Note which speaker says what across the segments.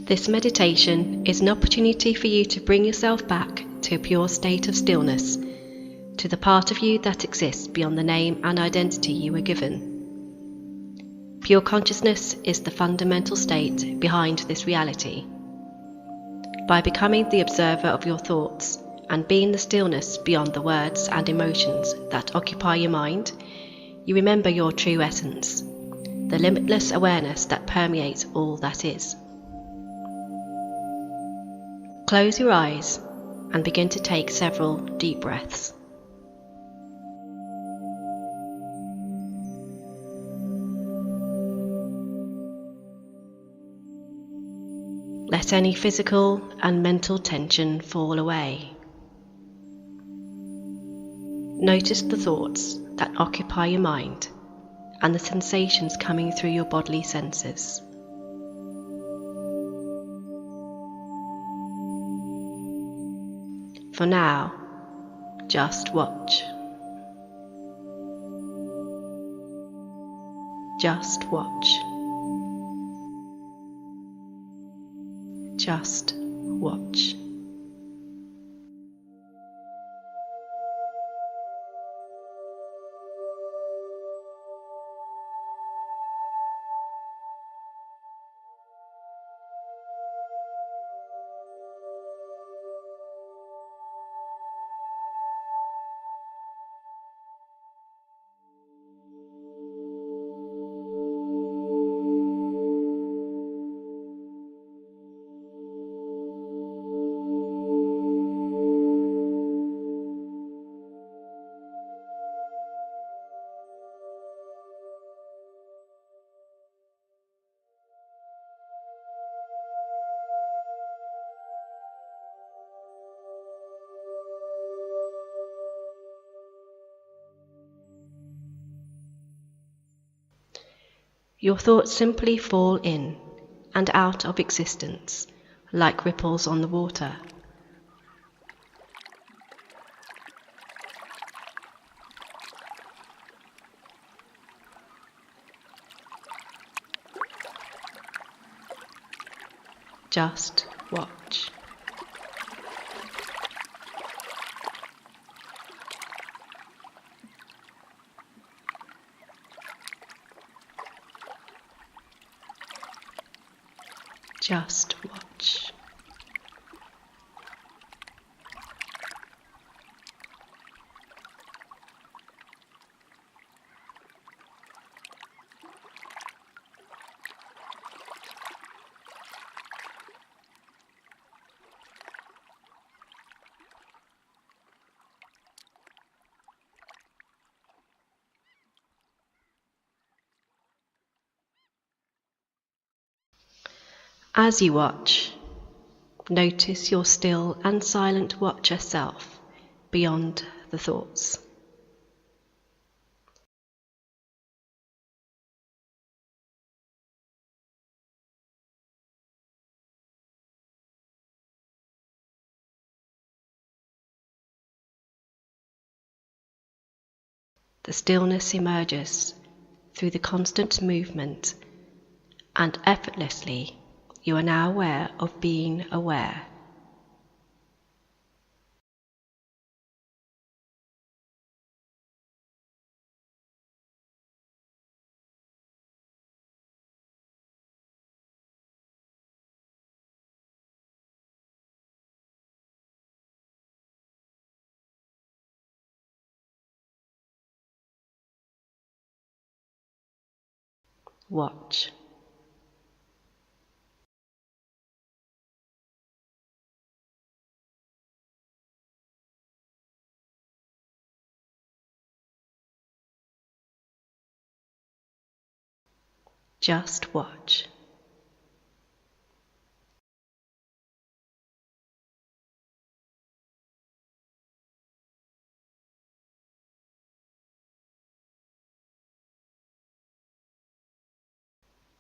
Speaker 1: This meditation is an opportunity for you to bring yourself back to a pure state of stillness, to the part of you that exists beyond the name and identity you were given. Pure consciousness is the fundamental state behind this reality. By becoming the observer of your thoughts and being the stillness beyond the words and emotions that occupy your mind, you remember your true essence, the limitless awareness that permeates all that is. Close your eyes and begin to take several deep breaths. Let any physical and mental tension fall away. Notice the thoughts that occupy your mind and the sensations coming through your bodily senses. For now, just watch. Just watch. Just watch. Your thoughts simply fall in and out of existence like ripples on the water. Just watch. Just watch. As you watch, notice your still and silent watcher self beyond the thoughts. The stillness emerges through the constant movement, and effortlessly you are now aware of being aware. Watch. Just watch.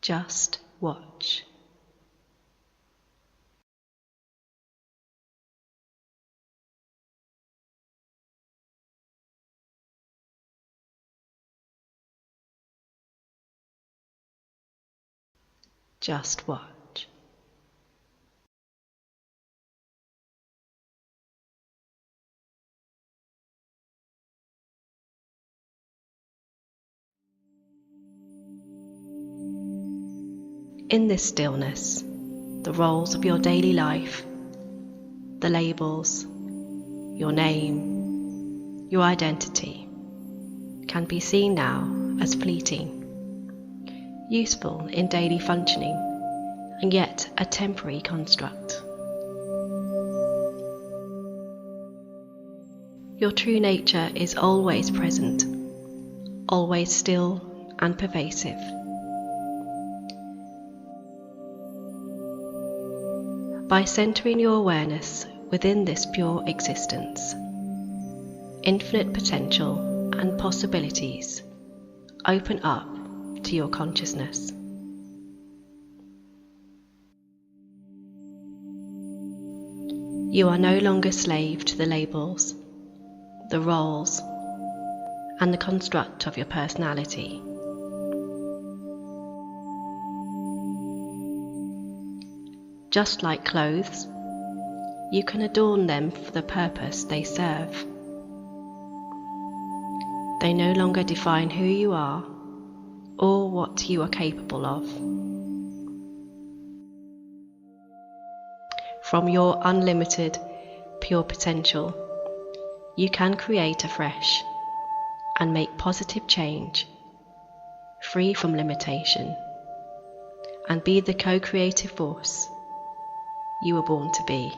Speaker 1: Just watch. Just watch. In this stillness, the roles of your daily life, the labels, your name, your identity, can be seen now as fleeting, useful in daily functioning, and yet a temporary construct. Your true nature is always present, always still and pervasive. By centering your awareness within this pure existence, infinite potential and possibilities open up to your consciousness. You are no longer slave to the labels, the roles, and the construct of your personality. Just like clothes, you can adorn them for the purpose they serve. They no longer define who you are or what you are capable of. From your unlimited, pure potential, you can create afresh and make positive change, free from limitation, and be the co-creative force you were born to be.